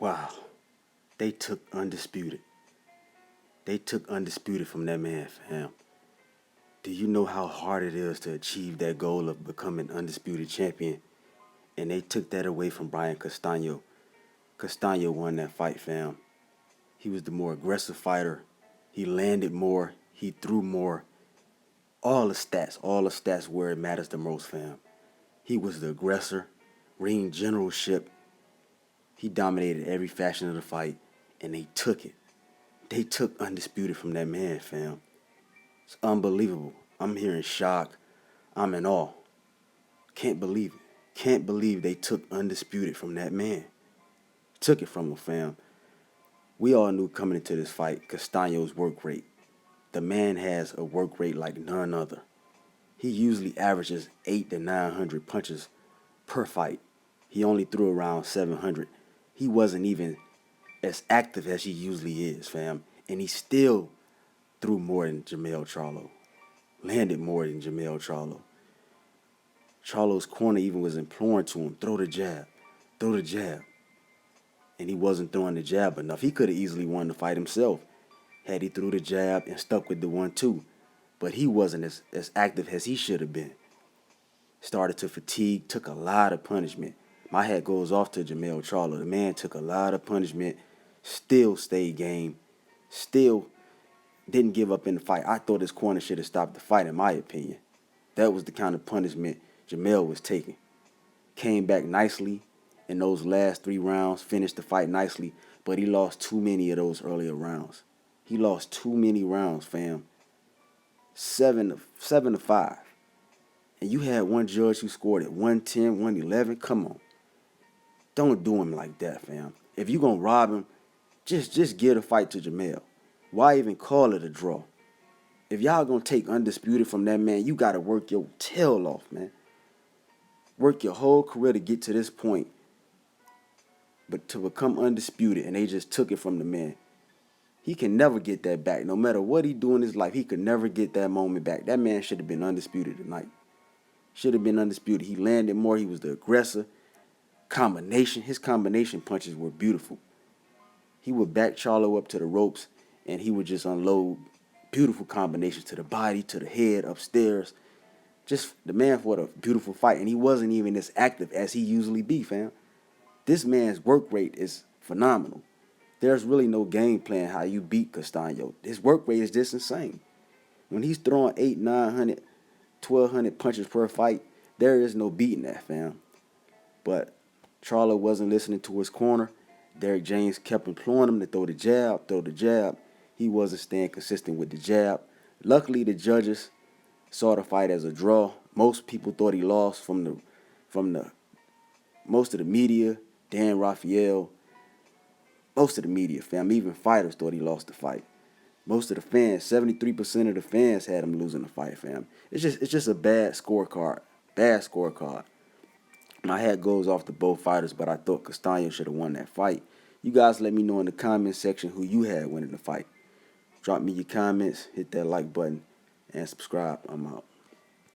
Wow. They took Undisputed. They took Undisputed from that man, fam. Do you know how hard it is to achieve that goal of becoming Undisputed champion? And they took that away from Brian Castano. Castano won that fight, fam. He was the more aggressive fighter. He landed more. He threw more. All the stats where it matters the most, fam. He was the aggressor, ring generalship. He dominated every fashion of the fight, and they took it. They took Undisputed from that man, fam. It's unbelievable. I'm here in shock. I'm in awe. Can't believe it. Can't believe they took Undisputed from that man. Took it from him, fam. We all knew coming into this fight Castano's work rate. The man has a work rate like none other. He usually averages 8 to 900 punches per fight. He only threw around 700. He wasn't even as active as he usually is, fam. And he still threw more than Jermell Charlo. Landed more than Jermell Charlo. Charlo's corner even was imploring to him, throw the jab, throw the jab. And he wasn't throwing the jab enough. He could have easily won the fight himself had he threw the jab and stuck with the 1-2. But he wasn't as active as he should have been. Started to fatigue, took a lot of punishment. My hat goes off to Jermell Charlo. The man took a lot of punishment, still stayed game, still didn't give up in the fight. I thought his corner should have stopped the fight, in my opinion. That was the kind of punishment Jermell was taking. Came back nicely in those last 3 rounds, finished the fight nicely, but he lost too many of those earlier rounds. He lost too many rounds, fam. 7 to 5. And you had one judge who scored at 110, 111. Come on. Don't do him like that, fam. If you're going to rob him, just give the fight to Jermell. Why even call it a draw? If y'all going to take Undisputed from that man, you got to work your tail off, man. Work your whole career to get to this point. But to become Undisputed, and they just took it from the man. He can never get that back. No matter what he do in his life, he could never get that moment back. That man should have been Undisputed tonight. Should have been Undisputed. He landed more. He was the aggressor. His combination punches were beautiful. He would back Charlo up to the ropes, and he would just unload beautiful combinations to the body, to the head, upstairs. Just the man fought a beautiful fight, and he wasn't even as active as he usually be, fam. This man's work rate is phenomenal. There's really no game plan how you beat Castano. His work rate is just insane. When he's throwing 8, 900, 1,200 punches per fight, there is no beating that, fam. But Charlo wasn't listening to his corner. Derrick James kept imploring him to throw the jab, throw the jab. He wasn't staying consistent with the jab. Luckily, the judges saw the fight as a draw. Most people thought he lost from the most of the media, Dan Raphael. Most of the media, fam, even fighters thought he lost the fight. Most of the fans, 73% of the fans had him losing the fight, fam. It's just a bad scorecard. Bad scorecard. My hat goes off to both fighters, but I thought Castano should have won that fight. You guys let me know in the comment section who you had winning the fight. Drop me your comments, hit that like button, and subscribe. I'm out.